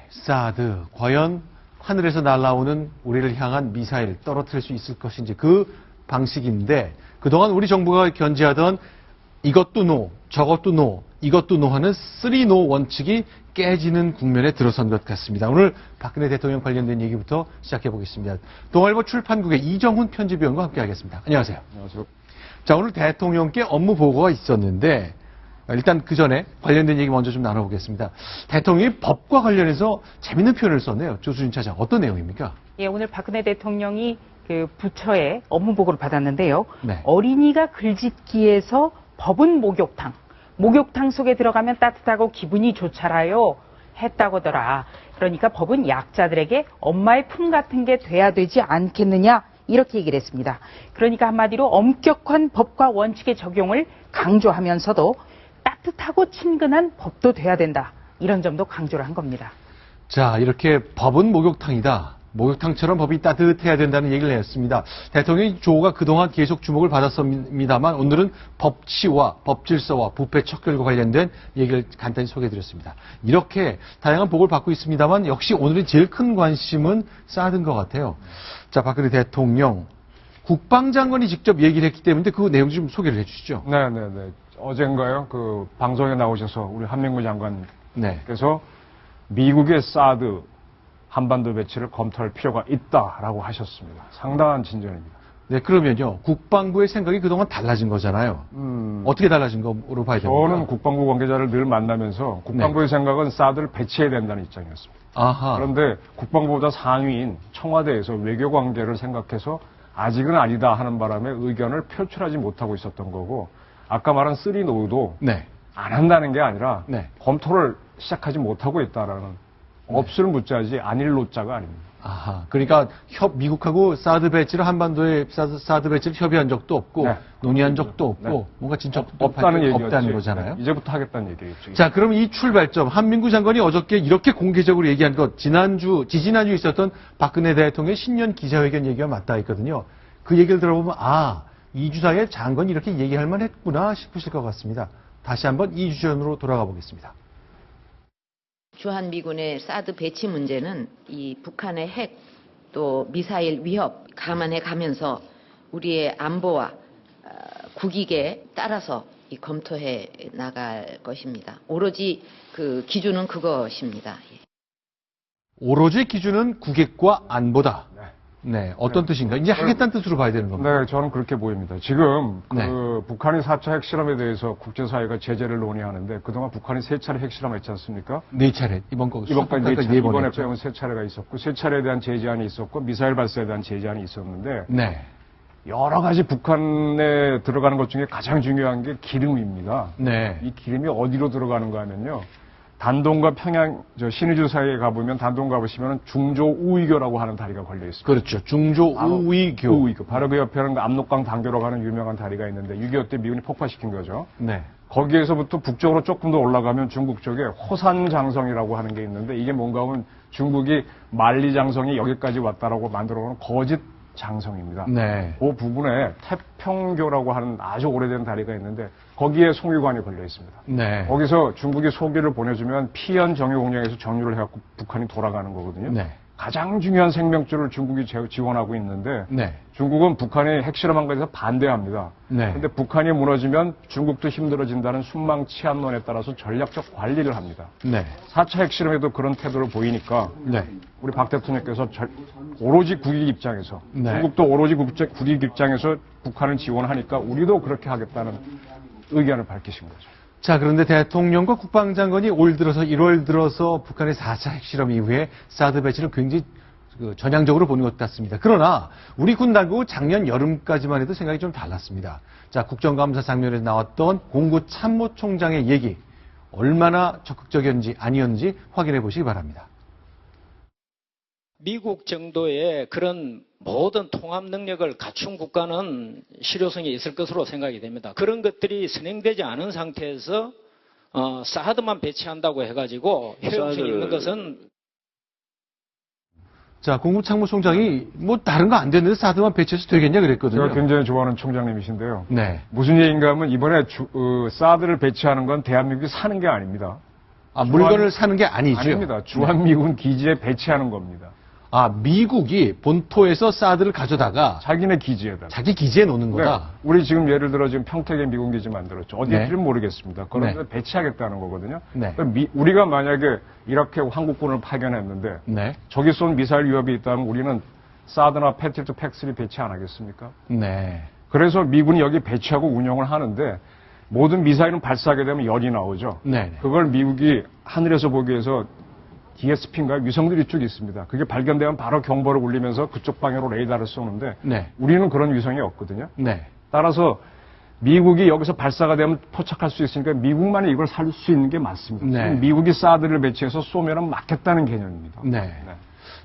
사드. 과연 하늘에서 날아오는 우리를 향한 미사일 떨어뜨릴 수 있을 것인지 그 방식인데 그동안 우리 정부가 견지하던 이것도 노, 저것도 노, 이것도 노 하는 3노 원칙이 깨지는 국면에 들어선 것 같습니다. 오늘 박근혜 대통령 관련된 얘기부터 시작해 보겠습니다. 동아일보 출판국의 이정훈 편집위원과 함께 하겠습니다. 안녕하세요. 안녕하세요. 자, 오늘 대통령께 업무 보고가 있었는데 일단 그 전에 관련된 얘기 먼저 좀 나눠보겠습니다. 대통령이 법과 관련해서 재밌는 표현을 썼네요. 조수진 차장, 어떤 내용입니까? 예, 오늘 박근혜 대통령이 그 부처에 업무 보고를 받았는데요. 네. 어린이가 글짓기에서 법은 목욕탕. 목욕탕 속에 들어가면 따뜻하고 기분이 좋잖아요. 했다고더라. 그러니까 법은 약자들에게 엄마의 품 같은 게 돼야 되지 않겠느냐. 이렇게 얘기를 했습니다. 그러니까 한마디로 엄격한 법과 원칙의 적용을 강조하면서도 따뜻하고 친근한 법도 돼야 된다. 이런 점도 강조를 한 겁니다. 자, 이렇게 법은 목욕탕이다. 목욕탕처럼 법이 따뜻해야 된다는 얘기를 했습니다. 대통령의 조가 그동안 계속 주목을 받았습니다만 오늘은 법치와 법질서와 부패 척결과 관련된 얘기를 간단히 소개해드렸습니다. 이렇게 다양한 보고를 받고 있습니다만 역시 오늘의 제일 큰 관심은 사드인 것 같아요. 자, 박근혜 대통령 국방장관이 직접 얘기를 했기 때문에 그 내용 좀 소개를 해주시죠. 네네네. 어젠가요? 그 방송에 나오셔서 우리 한민구 장관께서 미국의 사드 한반도 배치를 검토할 필요가 있다라고 하셨습니다. 상당한 진전입니다. 네, 그러면요. 국방부의 생각이 그동안 달라진 거잖아요. 어떻게 달라진 거로 봐야 됩니까? 저는 국방부 관계자를 늘 만나면서 국방부의 생각은 사드를 배치해야 된다는 입장이었습니다. 아하. 그런데 국방부보다 상위인 청와대에서 외교 관계를 생각해서 아직은 아니다 하는 바람에 의견을 표출하지 못하고 있었던 거고 아까 말한 3노도 네. 안 한다는 게 아니라 네. 검토를 시작하지 못하고 있다라는 없을 묻자지 아닐 노자가 아닙니다. 아하. 그러니까 미국하고 사드 배치를 한반도에 사드 배치를 협의한 적도 없고 네. 논의한 적도 없고 네. 뭔가 진척도 없다는 얘기였지. 없다는 거잖아요. 네. 이제부터 하겠다는 얘기겠죠. 자, 그럼 이 출발점 한민구 장관이 어저께 이렇게 공개적으로 얘기한 것 지지난주 있었던 박근혜 대통령의 신년 기자회견 얘기가 맞닿아 있거든요. 그 얘기를 들어보면 이주 사이에 장관이 이렇게 얘기할 만했구나 싶으실 것 같습니다. 다시 한번 이주 전으로 돌아가 보겠습니다. 주한미군의 사드 배치 문제는 이 북한의 핵 또 미사일 위협 감안해 가면서 우리의 안보와 국익에 따라서 검토해 나갈 것입니다. 오로지 그 기준은 그것입니다. 오로지 기준은 국익과 안보다. 네, 어떤 뜻인가? 이제 하겠다는 뜻으로 봐야 되는 겁니다. 네, 저는 그렇게 보입니다. 지금 네. 북한이 4차 핵실험에 대해서 국제사회가 제재를 논의하는데 그동안 북한이 3차례 핵실험했지 않습니까? 4차례. 이번까지 4차례. 이번에 빼면 3차례가 있었고 3차례에 대한 제재안이 있었고 미사일 발사에 대한 제재안이 있었는데 네. 여러 가지 북한에 들어가는 것 중에 가장 중요한 게 기름입니다. 네. 이 기름이 어디로 들어가는가 하면요. 단동과 평양, 신의주 사이에 가보면 단동 가보시면 중조우이교라고 하는 다리가 걸려 있습니다. 그렇죠. 중조우이교. 우이교. 바로 그 옆에는 압록강 단교라고 하는 유명한 다리가 있는데 6.25 때 미군이 폭파시킨 거죠. 네. 거기에서부터 북쪽으로 조금 더 올라가면 중국 쪽에 호산장성이라고 하는 게 있는데 이게 뭔가 하면 중국이 만리장성이 여기까지 왔다라고 만들어 놓은 거짓 장성입니다. 네. 그 부분에 태평교라고 하는 아주 오래된 다리가 있는데 거기에 송유관이 걸려 있습니다. 네. 거기서 중국이 소기를 보내주면 피연 정유 공장에서 정유를 해갖고 북한이 돌아가는 거거든요. 네. 가장 중요한 생명줄을 중국이 지원하고 있는데 네. 중국은 북한이 핵실험한 것에 대해서 반대합니다. 네. 그런데 북한이 무너지면 중국도 힘들어진다는 순망치안론에 따라서 전략적 관리를 합니다. 네. 4차 핵실험에도 그런 태도를 보이니까 네. 우리 박 대통령께서 오로지 국익 입장에서 네. 중국도 오로지 국익 입장에서 북한을 지원하니까 우리도 그렇게 하겠다는 의견을 밝히신 거죠. 자, 그런데 대통령과 국방장관이 올 들어서 1월 들어서 북한의 4차 핵실험 이후에 사드 배치를 굉장히 전향적으로 보는 것 같습니다. 그러나 우리 군 당국은 작년 여름까지만 해도 생각이 좀 달랐습니다. 자, 국정감사 장면에서 나왔던 공군 참모총장의 얘기 얼마나 적극적이었는지 아니었는지 확인해 보시기 바랍니다. 미국 정도의 그런 모든 통합 능력을 갖춘 국가는 실효성이 있을 것으로 생각이 됩니다. 그런 것들이 선행되지 않은 상태에서 사드만 배치한다고 해가지고 효용성이 있는 것은 자, 공군참모총장이 뭐 다른 거 안 됐는데 사드만 배치해서 되겠냐 그랬거든요. 제가 굉장히 좋아하는 총장님이신데요. 네. 무슨 얘기인가 하면 이번에 사드를 배치하는 건 대한민국이 사는 게 아닙니다. 아, 물건을 사는 게 아니죠? 아닙니다. 주한미군 기지에 배치하는 겁니다. 아, 미국이 본토에서 사드를 가져다가 자기네 기지에다. 자기 기지에 놓는 거다? 네. 우리 지금 예를 들어 지금 평택에 미군 기지 만들었죠. 어디일지는 네. 모르겠습니다. 그런데 네. 배치하겠다는 거거든요. 네. 우리가 만약에 이렇게 한국군을 파견했는데 네. 저기 쏜 미사일 위협이 있다면 우리는 사드나 패트리어트 팩3 배치 안 하겠습니까? 네. 그래서 미군이 여기 배치하고 운영을 하는데 모든 미사일은 발사하게 되면 열이 나오죠. 네. 그걸 미국이 하늘에서 보기 위해서 DSP인가 위성들이 쭉 있습니다. 그게 발견되면 바로 경보를 울리면서 그쪽 방향으로 레이더를 쏘는데 네. 우리는 그런 위성이 없거든요. 네. 따라서 미국이 여기서 발사가 되면 포착할 수 있으니까 미국만이 이걸 살 수 있는 게 맞습니다. 네. 미국이 사드를 배치해서 쏘면은 맞겠다는 개념입니다. 네.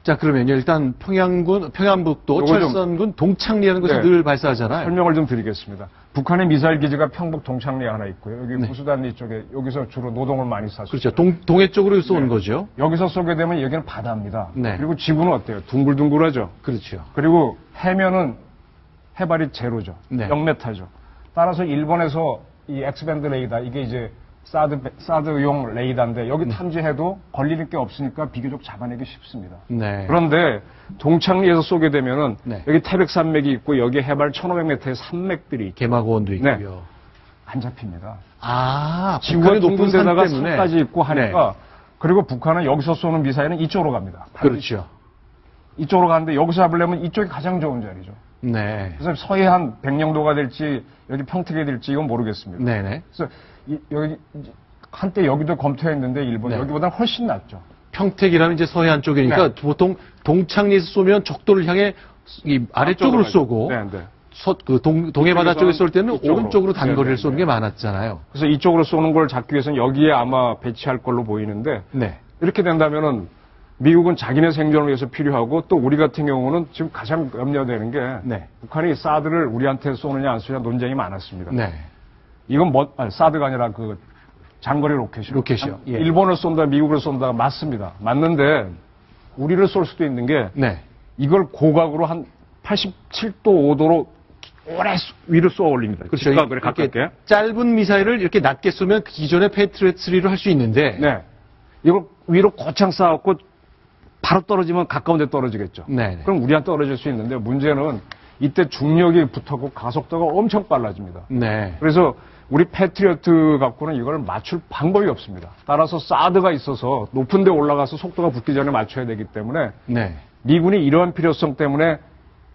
자, 그러면요. 일단 평양북도 요거 좀- 철선군 동창리라는 곳에 네. 늘 발사하잖아요. 설명을 좀 드리겠습니다. 북한의 미사일 기지가 평북 동창리에 하나 있고요. 여기 네. 부수단리 쪽에 여기서 주로 노동을 많이 쐈어요. 그렇죠. 동해 쪽으로 쏘는 네. 거죠. 여기서 쏘게 되면 여기는 바다입니다. 네. 그리고 지구는 어때요? 둥글둥글하죠. 그렇죠. 그리고 해면은 해발이 제로죠. 네. 0m죠. 따라서 일본에서 이 엑스밴드 레이더 이게 이제 사드용 레이더인데 여기 탐지해도 걸리는 게 없으니까 비교적 잡아내기 쉽습니다. 네. 그런데 동창리에서 쏘게 되면은 네. 여기 태백 산맥이 있고 여기 해발 1500m의 산맥들이 개마고원도 네. 있고요. 안 잡힙니다. 아, 지구가 북한의 높은 산 데다가 때문에. 산까지 있고 하니까 그리고 북한은 여기서 쏘는 미사일은 이쪽으로 갑니다. 그렇죠. 이쪽으로 가는데 여기서 잡으려면 이쪽이 가장 좋은 자리죠. 네. 그래서 서해안 백령도가 될지 여기 평택이 될지 이건 모르겠습니다. 네네. 그래서 여기 한때 여기도 검토했는데 일본 네. 여기보다 훨씬 낫죠. 평택이라는 이제 서해안 쪽이니까 네. 보통 동창리에서 쏘면 적도를 향해 이 아래쪽으로 앞쪽으로 쏘고 네, 네. 동해 바다 쪽에 쏠 때는 이쪽으로. 오른쪽으로 단거리를 네, 네, 쏘는 네. 게 많았잖아요. 그래서 이쪽으로 쏘는 걸 잡기 위해서는 여기에 아마 배치할 걸로 보이는데 네. 이렇게 된다면은 미국은 자기네 생존을 위해서 필요하고 또 우리 같은 경우는 지금 가장 염려되는 게 네. 북한이 사드를 우리한테 쏘느냐 안 쏘느냐 논쟁이 많았습니다. 네. 이건 사드가 아니라 그 장거리 로켓이요. 로켓이요. 예. 일본을 쏜다, 미국을 쏜다 맞습니다. 맞는데 우리를 쏠 수도 있는 게 네. 이걸 고각으로 한 87도 5도로 오래 위로 쏘아 올립니다. 그렇죠. 직각으로 이렇게 가깝게. 짧은 미사일을 이렇게 낮게 쏘면 기존의 패트리어트 3로 할 수 있는데. 네. 이걸 위로 고창 쌓았고 바로 떨어지면 가까운 데 떨어지겠죠. 네. 그럼 우리한테 떨어질 수 있는데 문제는 이때 중력이 붙었고 가속도가 엄청 빨라집니다. 네. 그래서 우리 패트리어트 갖고는 이걸 맞출 방법이 없습니다. 따라서 사드가 있어서 높은 데 올라가서 속도가 붙기 전에 맞춰야 되기 때문에 네. 미군이 이러한 필요성 때문에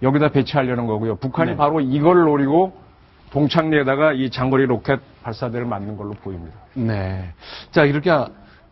여기다 배치하려는 거고요. 북한이 네. 바로 이걸 노리고 동창리에다가 이 장거리 로켓 발사대를 맞는 걸로 보입니다. 네. 자, 이렇게,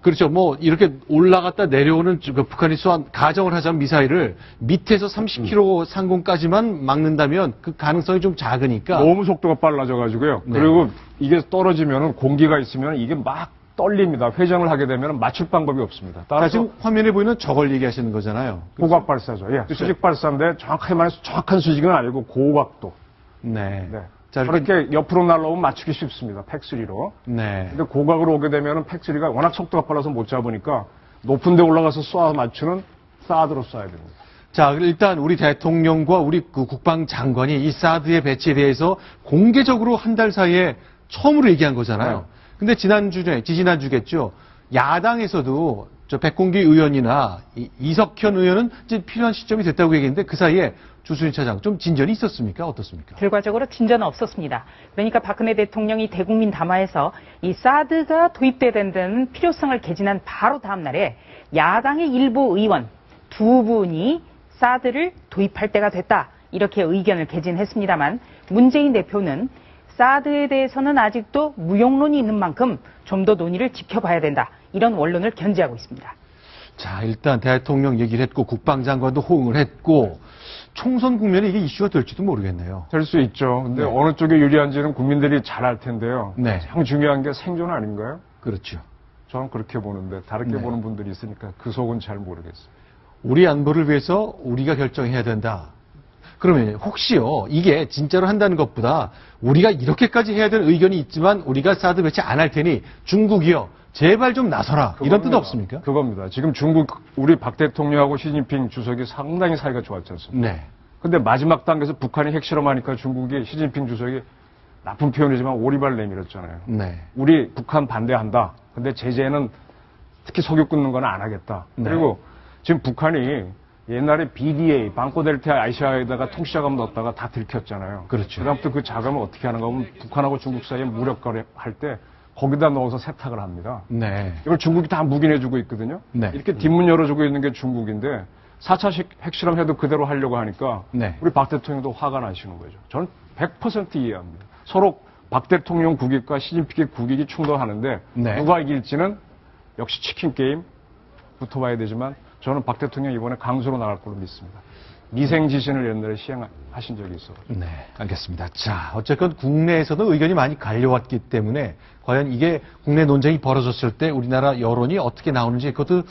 그렇죠. 뭐, 이렇게 올라갔다 내려오는 북한이 쏘한, 가정을 하자면 미사일을 밑에서 30km 상공까지만 막는다면 그 가능성이 좀 작으니까. 너무 속도가 빨라져가지고요. 네. 그리고 이게 떨어지면 공기가 있으면 이게 막 떨립니다. 회전을 하게 되면 맞출 방법이 없습니다. 자, 따라서 지금 화면에 보이는 저걸 얘기하시는 거잖아요. 고각 발사죠. 예. 수직 발사인데 정확하게 말해서 정확한 수직은 아니고 고각도. 네. 네. 자, 이렇게. 그렇게 옆으로 날라오면 맞추기 쉽습니다. 팩3로. 네. 근데 고각으로 오게 되면 팩3가 워낙 속도가 빨라서 못 잡으니까 높은 데 올라가서 쏴 맞추는 사드로 쏴야 됩니다. 자, 일단 우리 대통령과 우리 그 국방장관이 이 사드의 배치에 대해서 공개적으로 한 달 사이에 처음으로 얘기한 거잖아요. 네. 근데 지지난주겠죠. 야당에서도 저 백공기 의원이나 이석현 의원은 이제 필요한 시점이 됐다고 얘기했는데 그 사이에 주순희 차장 좀 진전이 있었습니까? 어떻습니까? 결과적으로 진전은 없었습니다. 그러니까 박근혜 대통령이 대국민 담화에서 이 사드가 도입돼야 된다는 필요성을 개진한 바로 다음 날에 야당의 일부 의원 두 분이 사드를 도입할 때가 됐다. 이렇게 의견을 개진했습니다만 문재인 대표는 사드에 대해서는 아직도 무용론이 있는 만큼 좀 더 논의를 지켜봐야 된다. 이런 원론을 견지하고 있습니다. 자, 일단 대통령 얘기를 했고 국방장관도 호응을 했고 총선 국면에 이게 이슈가 될지도 모르겠네요. 될 수 있죠. 근데 네. 어느 쪽에 유리한지는 국민들이 잘 알 텐데요. 네. 가장 중요한 게 생존 아닌가요? 그렇죠. 저는 그렇게 보는데 다르게 네. 보는 분들이 있으니까 그 속은 잘 모르겠어요. 우리 안보를 위해서 우리가 결정해야 된다. 그러면 혹시요, 이게 진짜로 한다는 것보다 우리가 이렇게까지 해야 될 의견이 있지만 우리가 사드 배치 안 할 테니 중국이요, 제발 좀 나서라. 이런 뜻 그겁니다. 없습니까? 그겁니다. 지금 중국 우리 박 대통령하고 시진핑 주석이 상당히 사이가 좋았지 않습니까? 네. 근데 마지막 단계에서 북한이 핵실험하니까 중국이 시진핑 주석이 나쁜 표현이지만 오리발 내밀었잖아요. 네. 우리 북한 반대한다. 근데 제재는 특히 석유 끊는 건 안 하겠다. 네. 그리고 지금 북한이 옛날에 BDA, 방코델타 아시아에다가 통시자금 넣었다가 다 들켰잖아요. 그렇죠. 그다음부터 그 자금을 어떻게 하는가 하면 북한하고 중국 사이에 무력 거래할 때 거기다 넣어서 세탁을 합니다. 네. 이걸 중국이 다 묵인해주고 있거든요. 네. 이렇게 뒷문 열어주고 있는 게 중국인데 4차 핵실험 해도 그대로 하려고 하니까 네. 우리 박 대통령도 화가 나시는 거죠. 저는 100% 이해합니다. 서로 박 대통령 국익과 시진핑의 국익이 충돌하는데 네. 누가 이길지는 역시 치킨 게임 붙어봐야 되지만 저는 박 대통령 이번에 강수로 나갈 걸로 믿습니다. 미생 지신을 옛날에 시행하신 적이 있어요. 네, 알겠습니다. 자, 어쨌건 국내에서도 의견이 많이 갈려왔기 때문에 과연 이게 국내 논쟁이 벌어졌을 때 우리나라 여론이 어떻게 나오는지 그것도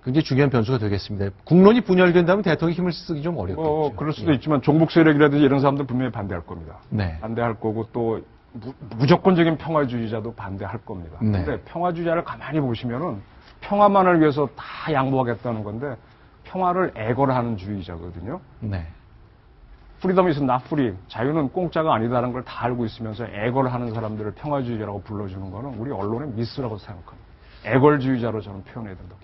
굉장히 중요한 변수가 되겠습니다. 국론이 분열된다면 대통령이 힘을 쓰기 좀 어렵겠죠. 그럴 수도 있지만 종북 세력이라든지 이런 사람들 분명히 반대할 겁니다. 네. 반대할 거고 또 무조건적인 평화주의자도 반대할 겁니다. 네. 근데 평화주의자를 가만히 보시면은 평화만을 위해서 다 양보하겠다는 건데 평화를 애걸하는 주의자거든요. 네. 프리덤 is not free. 자유는 공짜가 아니다라는 걸 다 알고 있으면서 애걸하는 사람들을 평화주의자라고 불러주는 거는 우리 언론의 미스라고 생각합니다. 애걸주의자로 저는 표현해야 된다고.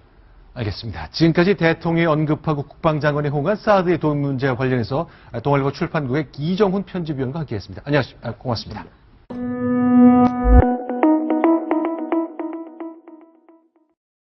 알겠습니다. 지금까지 대통령이 언급하고 국방장관이 호응한 사드의 도움 문제와 관련해서 동아일보 출판국의 이정훈 편집위원과 함께했습니다. 안녕하십니까. 고맙습니다.